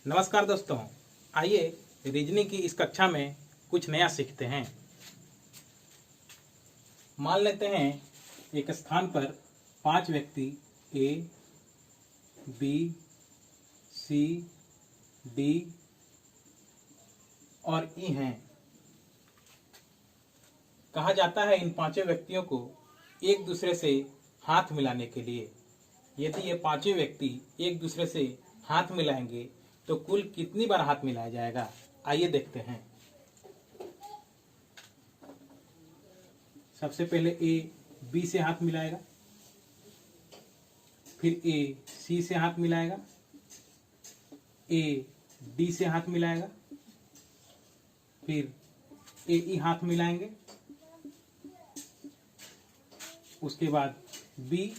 नमस्कार दोस्तों, आइए रीजनिंग की इस कक्षा में कुछ नया सीखते हैं। मान लेते हैं एक स्थान पर 5 व्यक्ति ए, बी, सी, डी और ई हैं। कहा जाता है इन पांचों व्यक्तियों को एक दूसरे से हाथ मिलाने के लिए। यदि ये पांचों व्यक्ति एक दूसरे से हाथ मिलाएंगे तो कुल कितनी बार हाथ मिलाया जाएगा, आइए देखते हैं। सबसे पहले ए बी से हाथ मिलाएगा, फिर ए सी से हाथ मिलाएगा, ए डी से हाथ मिलाएगा, फिर ए ई हाथ मिलाएंगे, उसके बाद बी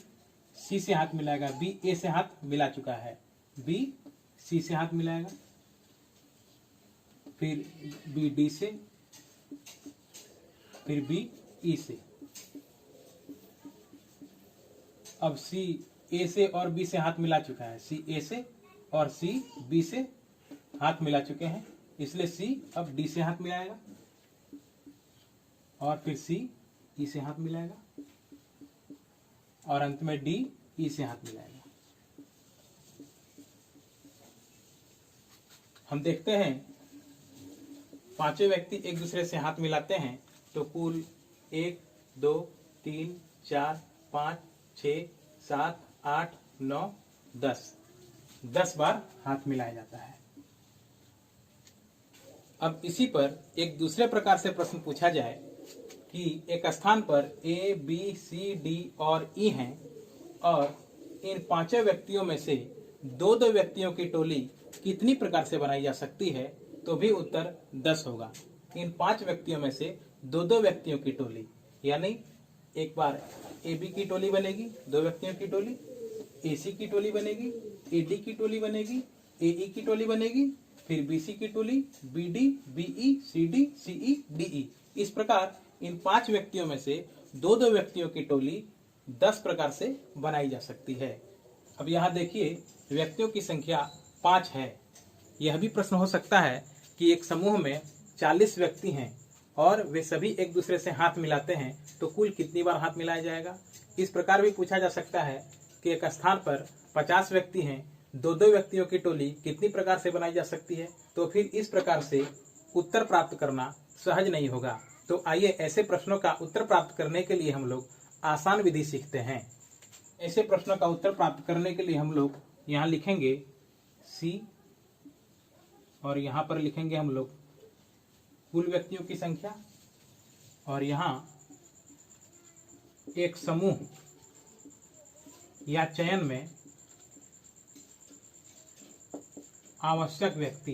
सी से हाथ मिलाएगा। बी ए से हाथ मिला चुका है, बी सी से हाथ मिलाएगा, फिर बी डी से, फिर बी ई से। अब सी ए से और बी से हाथ मिला चुका है, सी ए से और सी बी से हाथ मिला चुके हैं, इसलिए सी अब डी से हाथ मिलाएगा और फिर सी ई से हाथ मिलाएगा और अंत में डी ई से हाथ मिलाएगा। हम देखते हैं पांचों व्यक्ति एक दूसरे से हाथ मिलाते हैं तो कुल 1, 2, 3, 4, 5, 6, 7, 8, 9, 10 बार हाथ मिलाया जाता है। अब इसी पर एक दूसरे प्रकार से प्रश्न पूछा जाए कि एक स्थान पर ए, बी, सी, डी और ई हैं और इन पांचों व्यक्तियों में से दो व्यक्तियों की टोली कितनी प्रकार से बनाई जा सकती है, तो भी उत्तर 10 होगा। इन 5 व्यक्तियों में से दो व्यक्तियों की टोली, यानी एक बार ए बी की टोली बनेगी, 2 व्यक्तियों की टोली, ए सी की टोली बनेगी, ए डी की टोली बनेगी, ए ई की टोली बनेगी, फिर बी सी की टोली, B D, B E, C D, C E, D E. इस प्रकार इन 5 व्यक्तियों में से दो व्यक्तियों की टोली 10 प्रकार से बनाई जा सकती है। अब यहाँ देखिए व्यक्तियों की संख्या 5 है। यह भी प्रश्न हो सकता है कि एक समूह में 40 व्यक्ति हैं और वे सभी एक दूसरे से हाथ मिलाते हैं तो कुल कितनी बार हाथ मिलाया जाएगा। इस प्रकार भी पूछा जा सकता है कि एक स्थान पर 50 व्यक्ति हैं, दो व्यक्तियों की टोली कितनी प्रकार से बनाई जा सकती है। तो फिर इस प्रकार से उत्तर प्राप्त करना सहज नहीं होगा। तो आइए ऐसे प्रश्नों का उत्तर प्राप्त करने के लिए हम लोग आसान विधि सीखते हैं। ऐसे प्रश्नों का उत्तर प्राप्त करने के लिए हम लोग यहाँ लिखेंगे सी और यहाँ पर लिखेंगे हम लोग कुल व्यक्तियों की संख्या और यहाँ एक समूह या चयन में आवश्यक व्यक्ति।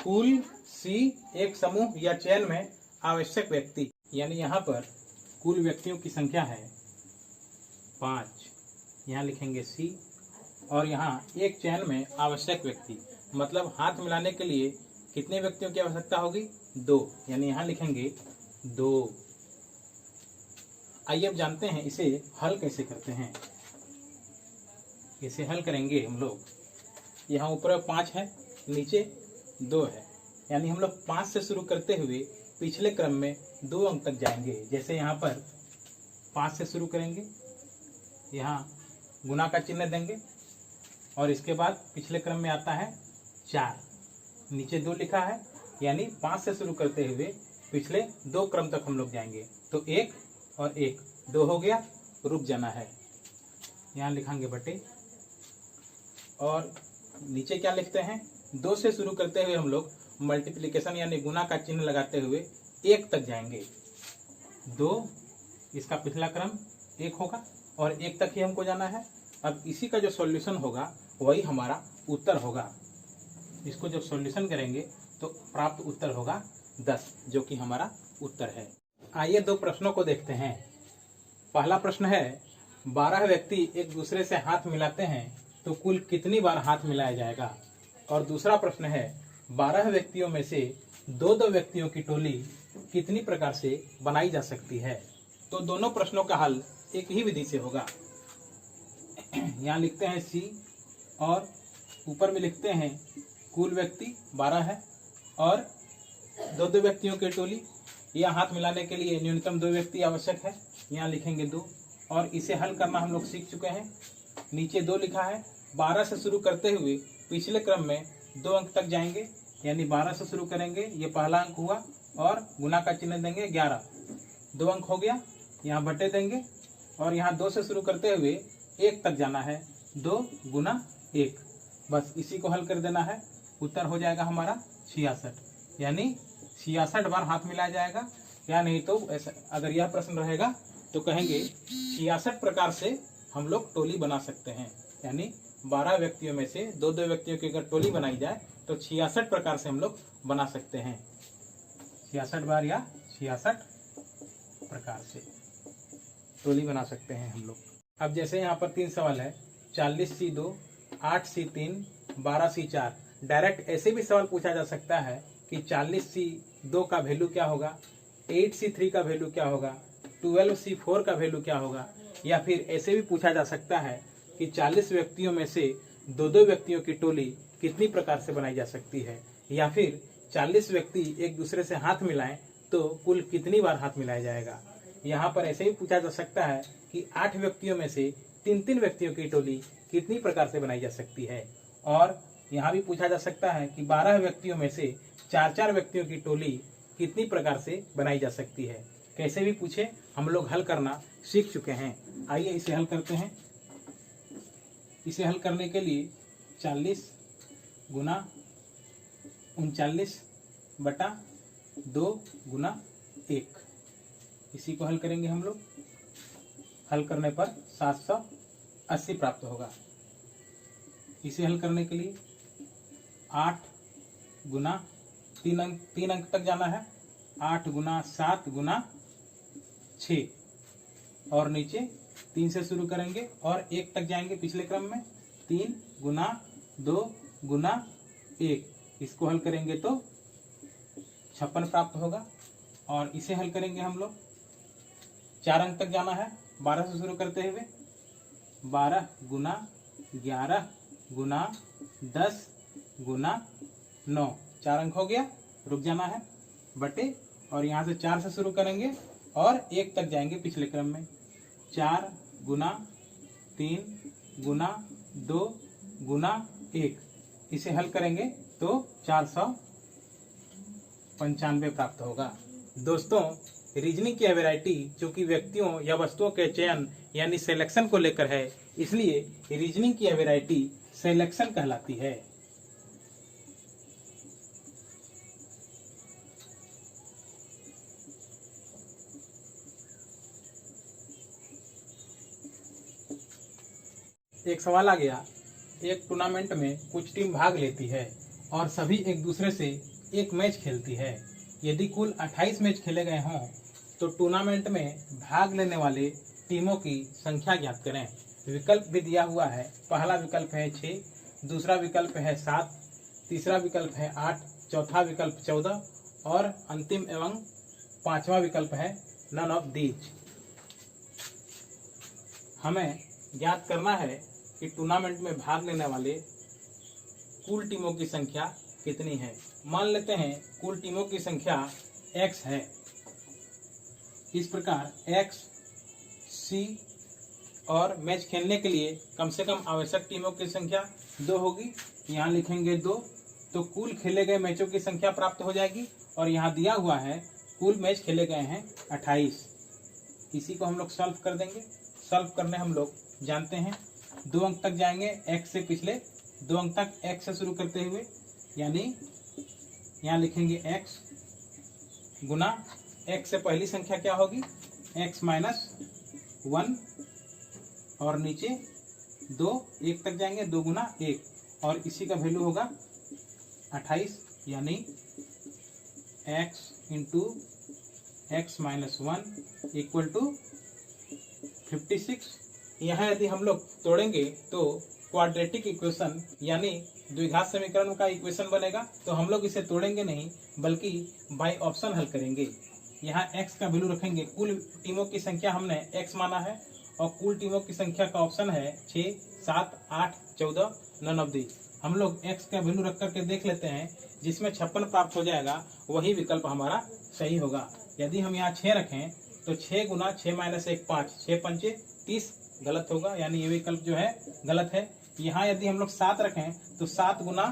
कुल सी एक समूह या चयन में आवश्यक व्यक्ति, यानी यहाँ पर कुल व्यक्तियों की संख्या है 5, यहाँ लिखेंगे सी और यहाँ एक चयन में आवश्यक व्यक्ति, मतलब हाथ मिलाने के लिए कितने व्यक्तियों की आवश्यकता होगी, 2, यानी यहाँ लिखेंगे 2। आइए अब जानते हैं इसे हल कैसे करते हैं। इसे हल करेंगे हम लोग, यहाँ ऊपर 5 है, नीचे 2 है, यानी हम लोग 5 से शुरू करते हुए पिछले क्रम में 2 अंक तक जाएंगे। जैसे यहाँ पर 5 से शुरू करेंगे, यहाँ गुना का चिन्ह देंगे और इसके बाद पिछले क्रम में आता है 4, नीचे 2 लिखा है, यानी 5 से शुरू करते हुए पिछले 2 क्रम तक हम लोग जाएंगे। तो 1 और 1 2 हो गया, रुक जाना है, यहाँ लिखेंगे बटे और नीचे क्या लिखते हैं, 2 से शुरू करते हुए हम लोग मल्टीप्लिकेशन यानी गुना का चिन्ह लगाते हुए 1 तक जाएंगे। 2 इसका पिछला क्रम 1 होगा और 1 तक ही हमको जाना है। अब इसी का जो सॉल्यूशन होगा वही हमारा उत्तर होगा। इसको जब सॉल्यूशन करेंगे तो प्राप्त उत्तर होगा 10, जो कि हमारा उत्तर है। आइए 2 प्रश्नों को देखते हैं। पहला प्रश्न है 12 व्यक्ति एक दूसरे से हाथ मिलाते हैं तो कुल कितनी बार हाथ मिलाया जाएगा। और दूसरा प्रश्न है 12 व्यक्तियों में से दो व्यक्तियों की टोली कितनी प्रकार से बनाई जा सकती है। तो दोनों प्रश्नों का हल एक ही विधि से होगा। यहाँ लिखते हैं C और ऊपर में लिखते हैं कुल व्यक्ति 12 है और दो व्यक्तियों की टोली। यह हाथ मिलाने के लिए न्यूनतम 2 व्यक्ति आवश्यक है, यहाँ लिखेंगे 2। और इसे हल करना हम लोग सीख चुके हैं। नीचे 2 लिखा है, 12 से शुरू करते हुए पिछले क्रम में 2 अंक तक जाएंगे, यानी 12 से शुरू करेंगे, ये पहला अंक हुआ और गुना का चिन्ह देंगे 11, 2 अंक हो गया। यहाँ बटे देंगे और यहाँ 2 से शुरू करते हुए 1 तक जाना है, 2 गुना 1, बस इसी को हल कर देना है। उत्तर हो जाएगा हमारा 66, यानी 66 बार हाथ मिलाया जाएगा। या नहीं तो ऐसा अगर यह प्रश्न रहेगा तो कहेंगे 66 प्रकार से हम लोग टोली बना सकते हैं, यानी 12 व्यक्तियों में से 2 व्यक्तियों की अगर टोली बनाई जाए तो 66 प्रकार से हम लोग बना सकते हैं। 66 बार या 66 प्रकार से टोली बना सकते हैं हम लोग। अब जैसे यहाँ पर 3 सवाल है, 40C2, 8C3, 12C4। डायरेक्ट ऐसे भी सवाल पूछा जा सकता है कि 40C2 का वैल्यू क्या होगा, 8C3 का वैल्यू क्या होगा, 12C4 का वैल्यू क्या होगा। या फिर ऐसे भी पूछा जा सकता है कि 40 व्यक्तियों में से 2 व्यक्तियों की टोली कितनी प्रकार से बनाई जा सकती है। या फिर 40 व्यक्ति एक दूसरे से हाथ मिलाएं तो कुल कितनी बार हाथ मिलाया जाएगा। यहाँ पर ऐसे ही पूछा जा सकता है कि 8 व्यक्तियों में से 3 व्यक्तियों की टोली कितनी प्रकार से बनाई जा सकती है। और यहाँ भी पूछा जा सकता है कि 12 व्यक्तियों में से 4 व्यक्तियों की टोली कितनी प्रकार से बनाई जा सकती है। कैसे भी पूछे हम लोग हल करना सीख चुके हैं। आइए इसे हल करते हैं। इसे हल करने के लिए 40 गुना 39 बटा 2 गुना 1, इसी को हल करेंगे हम लोग। हल करने पर 780 प्राप्त होगा। इसे हल करने के लिए 8 गुना 3 अंक तक जाना है, 8 गुना 7 गुना 6 और नीचे 3 से शुरू करेंगे और 1 तक जाएंगे पिछले क्रम में, 3 गुना 2 गुना 1, इसको हल करेंगे तो 56 प्राप्त होगा। और इसे हल करेंगे हम लोग, 4 अंक तक जाना है, 12 से शुरू करते हुए, 12 गुना 11 गुना 10 गुना 9, 4 अंक हो गया, रुक जाना है, बटे और यहाँ से 4 से शुरू करेंगे और 1 तक जाएंगे पिछले क्रम में, 4 गुना 3 गुना 2 गुना 1, इसे हल करेंगे तो 495 प्राप्त होगा। दोस्तों, रीजनिंग की वैरायटी जो कि व्यक्तियों या वस्तुओं के चयन यानी सिलेक्शन को लेकर है, इसलिए रीजनिंग की वैरायटी सिलेक्शन कहलाती है। एक सवाल आ गया, एक टूर्नामेंट में कुछ टीम भाग लेती है और सभी एक दूसरे से एक मैच खेलती है। यदि कुल 28 मैच खेले गए हों तो टूर्नामेंट में भाग लेने वाले टीमों की संख्या ज्ञात करें। विकल्प भी दिया हुआ है। पहला विकल्प है 6, दूसरा विकल्प है 7, तीसरा विकल्प है 8, चौथा विकल्प 14 और अंतिम एवं 5वां विकल्प है नन ऑफ दीज। हमें ज्ञात करना है कि टूर्नामेंट में भाग लेने वाले कुल टीमों की संख्या कितनी है। मान लेते हैं कुल टीमों की संख्या x है। इस प्रकार x, c और मैच खेलने के लिए कम से कम आवश्यक टीमों की संख्या 2 होगी। यहाँ लिखेंगे 2, तो कुल खेले गए मैचों की संख्या प्राप्त हो जाएगी। और यहाँ दिया हुआ है कुल मैच खेले गए हैं 28। इसी को हम लोग सॉल्व कर देंगे। सॉल्व करने हम लोग जानते हैं 2 अंक तक जाएंगे x से पिछले 2 अंक तक x से शुरू करते हुए, यानी यहाँ लिखेंगे x गुना x से पहली संख्या क्या होगी, x माइनस 1 और नीचे 2, 1 तक जाएंगे 2 गुना 1 और इसी का वैल्यू होगा 28, यानी x into x minus 1 equal to 56। यहाँ यदि हम लोग तोड़ेंगे तो क्वाड्रेटिक इक्वेशन यानी द्विघात समीकरण का इक्वेशन बनेगा। तो हम लोग इसे तोड़ेंगे नहीं बल्कि बाय ऑप्शन हल करेंगे। यहाँ x का वैल्यू रखेंगे। कुल टीमों की संख्या हमने x माना है और कुल टीमों की संख्या का ऑप्शन है 6, 7, 8, 14, नन ऑफ दी। हम लोग x का वैल्यू रख करके देख लेते हैं, जिसमें 56 प्राप्त हो जाएगा वही विकल्प हमारा सही होगा। यदि हम यहाँ 6 रखें तो 6 गुना 6 माइनस 1 5, 6 पंचे 30 गलत होगा, यानी ये विकल्प जो है गलत है। यहाँ यदि हम लोग 7 रखें तो 7 गुना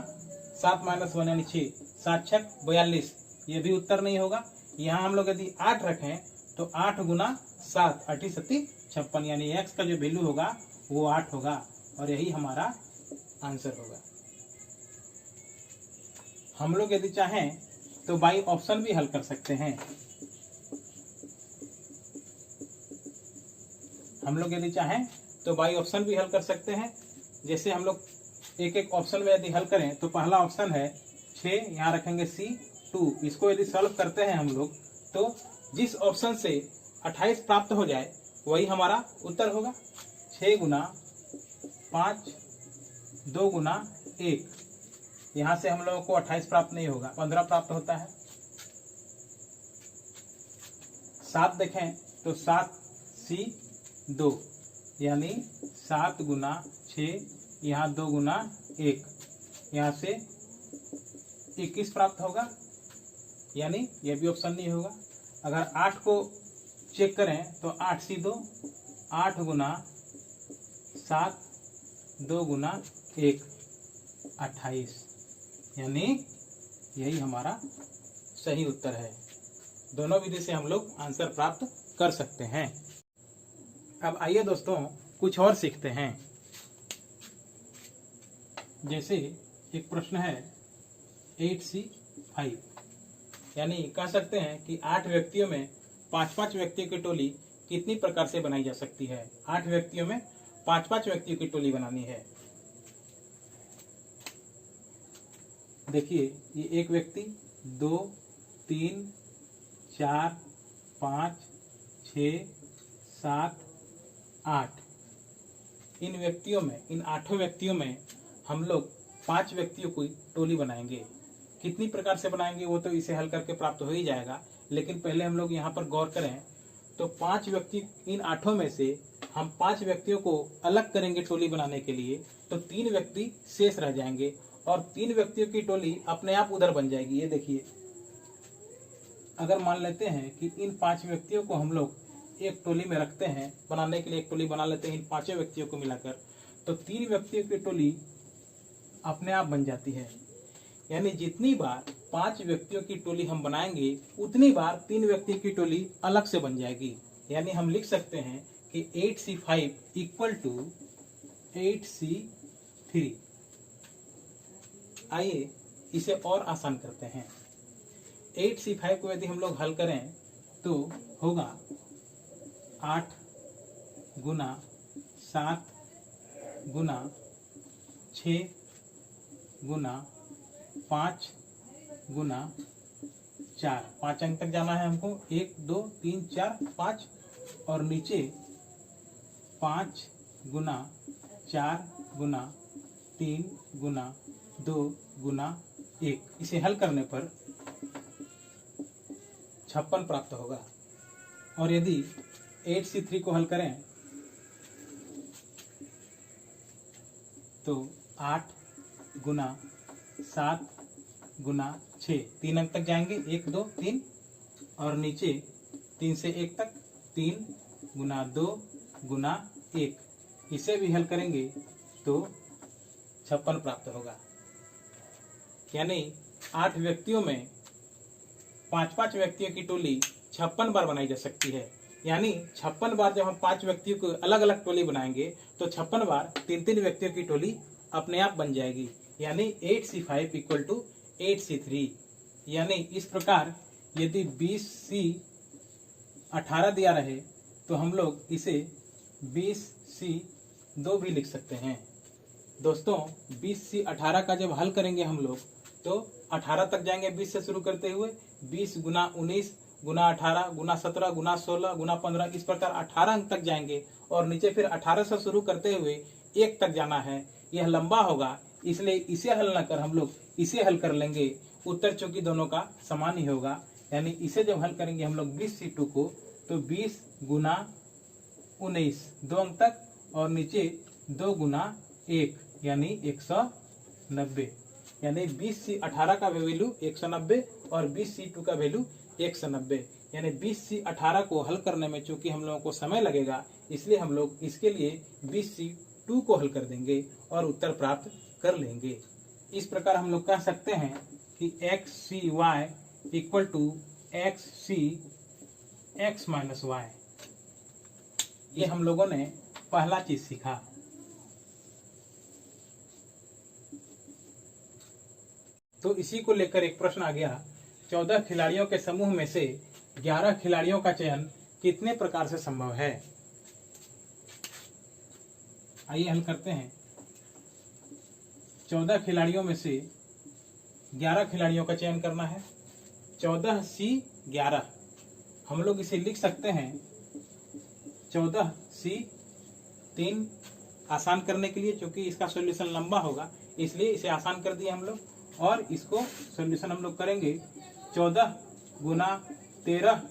7 माइनस 1 यानी 6, 7 छक 42, ये भी उत्तर नहीं होगा। यहाँ हम लोग यदि 8 रखें तो 8 गुना 7 8 सत्ती 56, यानी x का जो वैल्यू होगा वो 8 होगा और यही हमारा आंसर होगा। हम लोग यदि चाहें तो बाई ऑप्शन भी हल कर सकते हैं। हम लोग यदि चाहें तो बाई ऑप्शन भी हल कर सकते हैं। जैसे हम लोग एक एक ऑप्शन में यदि हल करें तो पहला ऑप्शन है 6, यहाँ रखेंगे C2। इसको यदि सॉल्व करते हैं हम लोग तो जिस ऑप्शन से 28 प्राप्त हो जाए वही हमारा उत्तर होगा। 6 गुना 5, 2 गुना 1, यहाँ से हम लोगों को 28 प्राप्त नहीं होगा, 15 प्राप्त होता है। 7 देखें तो 7C2, यानी 7 गुना 6, यहाँ 2 गुना 1, यहाँ से 21 प्राप्त होगा, यानी यह भी ऑप्शन नहीं होगा। अगर 8 को चेक करें तो 8C2, 8 गुना 7, 2 गुना 1, 28, यानी यही हमारा सही उत्तर है। दोनों विधि से हम लोग आंसर प्राप्त कर सकते हैं। अब आइए दोस्तों कुछ और सीखते हैं। जैसे एक प्रश्न है 8C5, यानी कह सकते हैं कि 8 व्यक्तियों में 5-5 व्यक्तियों की टोली कितनी प्रकार से बनाई जा सकती है। 8 व्यक्तियों में 5-5 व्यक्तियों की टोली बनानी है। देखिए ये एक व्यक्ति, 2, 3, 4, 5, 6, 7, 8। इन व्यक्तियों में, इन 8 व्यक्तियों में हम लोग 5 व्यक्तियों की टोली बनाएंगे। कितनी प्रकार से बनाएंगे वो तो इसे हल करके प्राप्त हो ही जाएगा, लेकिन पहले हम लोग यहाँ पर गौर करें तो 5 व्यक्ति, इन 8 में से हम 5 व्यक्तियों को अलग करेंगे टोली बनाने के लिए, तो 3 व्यक्ति शेष रह जाएंगे और 3 व्यक्तियों की टोली अपने आप उधर बन जाएगी। ये देखिए, अगर मान लेते हैं कि इन 5 व्यक्तियों को हम लोग एक टोली में रखते हैं, बनाने के लिए एक टोली बना लेते हैं इन 5 व्यक्तियों को मिलाकर, तो 3 व्यक्तियों की टोली अपने आप बन जाती है। यानी जितनी बार 5 व्यक्तियों की टोली हम बनाएंगे उतनी बार 3 व्यक्तियों की टोली अलग से बन जाएगी। यानी हम लिख सकते हैं कि 8C5 इक्वल टू 8C3। आइए इसे और आसान करते हैं। 8C5 को यदि हम लोग हल करें तो होगा 8 गुना 7 गुना 6 गुना 5 गुना 4, 5 अंक तक जाना है हमको, 1 2 3 4 5, और नीचे 5 गुना 4 गुना 3 गुना 2 गुना 1। इसे हल करने पर 56 प्राप्त होगा। और यदि 8C3 को हल करें तो 8 गुना 7 गुना 6, 3 अंक तक जाएंगे, 1 2 3, और नीचे 3 से 1 तक 3 गुना 2 गुना 1। इसे भी हल करेंगे तो 56 प्राप्त होगा। यानी 8 व्यक्तियों में 5-5 व्यक्तियों की टोली 56 बार बनाई जा सकती है। यानी 56 बार जब हम 5 व्यक्तियों को अलग अलग टोली बनाएंगे तो 56 बार 3-3 व्यक्तियों की टोली अपने आप बन जाएगी। यानी 8C5 इक्वल टू 8C3। यानी इस प्रकार यदि 20C 18 दिया रहे तो हम लोग इसे 20C2 भी लिख सकते हैं। दोस्तों 20C 18 का जब हल करेंगे हम लोग तो 18 तक जाएंगे, 20 से शुरू करते हुए 20 गुना 19 गुना 18 गुना 17 गुना 16 गुना 15, इस प्रकार 18 अंक तक जाएंगे और नीचे फिर 18 से शुरू करते हुए 1 तक जाना है। यह लंबा होगा, इसलिए इसे हल न कर हम लोग इसे हल कर लेंगे। उत्तर चूंकि दोनों का समान ही होगा, यानी इसे जब हल करेंगे हम लोग 20C2 को, तो 20 गुना 19 2 अंक तक, और नीचे 2 गुना 1 यानी 190, यानी 20C18 का वैल्यू 190 और 20C2 का वैल्यू 190, यानी 20C18 को हल करने में चूंकि हम लोगों को समय लगेगा, इसलिए हम लोग इसके लिए 20C2 को हल कर देंगे और उत्तर प्राप्त कर लेंगे। इस प्रकार हम लोग कह सकते हैं कि XCY equal to XC X minus Y. ये हम लोगों ने पहला चीज सीखा। तो इसी को लेकर एक प्रश्न आ गया, 14 खिलाड़ियों के समूह में से 11 खिलाड़ियों का चयन कितने प्रकार से संभव है। आइए हल करते हैं। 14 खिलाड़ियों में से 11 खिलाड़ियों का चयन करना है। 14C11 हम लोग इसे लिख सकते हैं 14C3 आसान करने के लिए, क्योंकि इसका सॉल्यूशन लंबा होगा इसलिए इसे आसान कर दिए हम लोग। और इसको सॉल्यूशन हम लोग करेंगे 14 गुना 13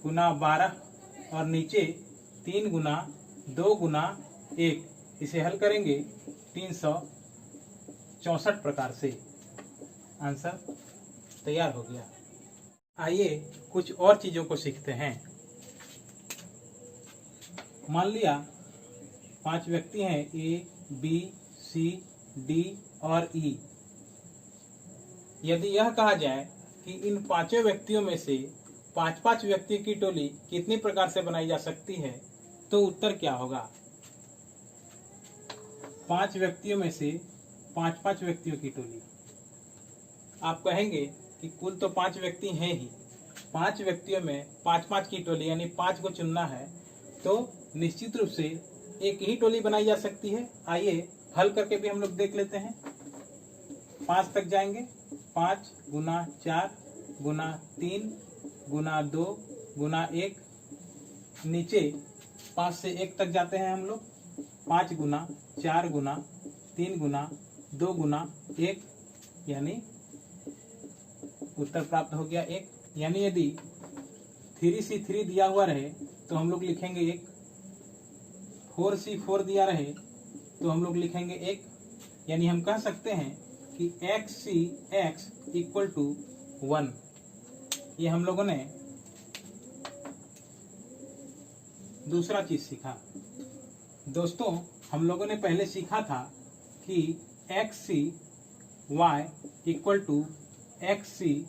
गुना 12 और नीचे 3 गुना 2 गुना 1, इसे हल करेंगे 364 प्रकार से। आंसर तैयार हो गया। आइए कुछ और चीजों को सीखते हैं। मान लिया 5 व्यक्ति हैं, A, B, C, D और E। यदि यह कहा जाए कि इन 5 व्यक्तियों में से 5-5 व्यक्तियों की टोली कितनी प्रकार से बनाई जा सकती है, तो उत्तर क्या होगा। 5 व्यक्तियों में से 5-5 व्यक्तियों की टोली। आप कहेंगे कि कुल तो 5 व्यक्ति हैं ही, 5 व्यक्तियों में 5-5 की टोली यानी 5 को चुनना है, तो निश्चित रूप से एक ही टोली बनाई जा सकती है। आइए हल करके भी हम लोग देख लेते हैं। 5 तक जाएंगे, 5 गुना 4 गुना 3 गुना 2 गुना 1, नीचे 5 से 1 तक जाते हैं हम लोग, 5 गुना 4 गुना 3 गुना 2 गुना 1, यानी उत्तर प्राप्त हो गया 1। यानी यदि 3C3 दिया हुआ रहे तो हम लोग लिखेंगे 1, 4C4 दिया रहे तो हम लोग लिखेंगे 1, यानी हम कह सकते हैं कि XCX इक्वल टू 1। ये हम लोगों ने दूसरा चीज सीखा। दोस्तों हम लोगों ने पहले सीखा था कि XCY equal to XC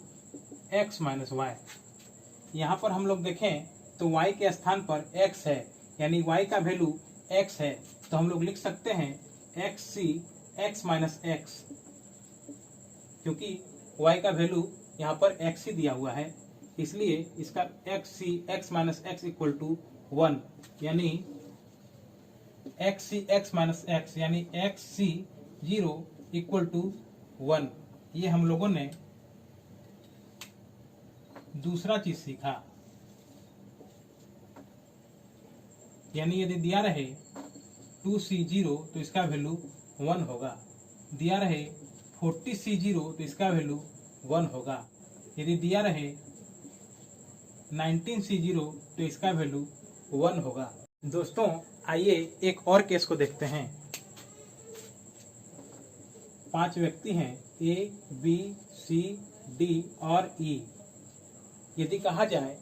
X minus Y. यहाँ पर हम लोग देखें तो y के स्थान पर x है, यानी y का वैल्यू x है, तो हम लोग लिख सकते हैं XC X माइनस x, क्योंकि y का वैल्यू यहाँ पर x ही दिया हुआ है, इसलिए इसका XC X minus x equal to 1, यानी XC X माइनस x यानी XC0 इक्वल टू 1। ये हम लोगों ने दूसरा चीज सीखा। यानी यदि दिया रहे 2C0 तो इसका वैल्यू 1 होगा, दिया रहे 40C0 तो इसका वैल्यू 1 होगा, यदि दिया रहे 19C0 तो इसका वैल्यू 1 होगा। दोस्तों आइए एक और केस को देखते हैं। 5 व्यक्ति हैं, A, B, C, D और E। यदि कहा जाए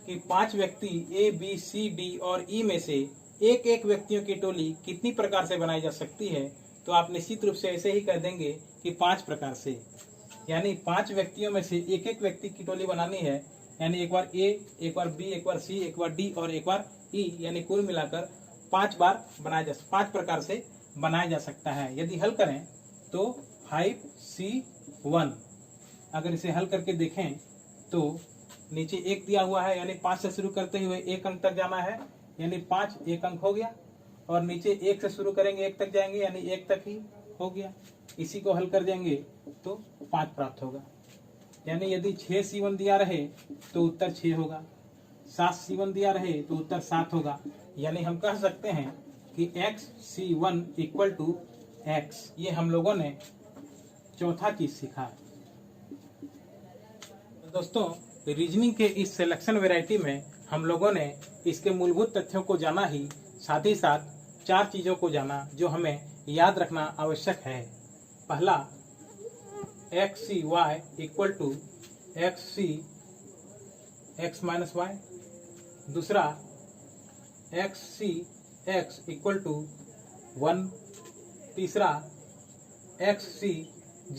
कि 5 व्यक्ति A, B, C, D और E में से एक एक व्यक्तियों की टोली कितनी प्रकार से बनाई जा सकती है, तो आप निश्चित रूप से ऐसे ही कह देंगे कि 5 प्रकार से। यानी 5 व्यक्तियों में से एक एक व्यक्ति की टोली बनानी है, यानी एक बार A, एक बार B, एक बार C, एक बार D और एक बार E, यानी कुल मिलाकर 5 बार 5 प्रकार से बनाया जा सकता है। यदि हल करें तो 5C1, अगर इसे हल करके देखें तो नीचे 1 दिया हुआ है, यानी 5 से शुरू करते हुए 1 अंक तक जाना है, यानी 5 1 अंक हो गया, और नीचे 1 से शुरू करेंगे 1 तक जाएंगे, यानी 1 तक ही हो गया। इसी को हल कर देंगे तो 5 प्राप्त होगा। यानी यदि 6C1 दिया रहे तो उत्तर 6 होगा, 7C1 दिया रहे तो उत्तर 7 होगा। यानी हम कह सकते हैं कि XC1 इक्वल टू X। ये हम लोगों ने चौथा चीज सीखा। दोस्तों रीजनिंग के इस सिलेक्शन वैरायटी में हम लोगों ने इसके मूलभूत तथ्यों को जाना ही साथ 4 चीजों को जाना जो हमें याद रखना आवश्यक है। पहला, X C Y equal to X C X minus Y. दूसरा, X C X equal to 1। तीसरा, एक्स सी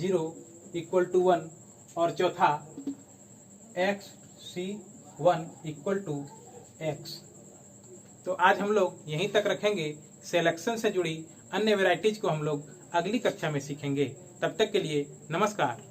0 इक्वल टू 1। और चौथा, X C 1 equal to X. तो आज हम लोग यहीं तक रखेंगे। सिलेक्शन से जुड़ी अन्य वैरायटीज को हम लोग अगली कक्षा में सीखेंगे। तब तक के लिए नमस्कार।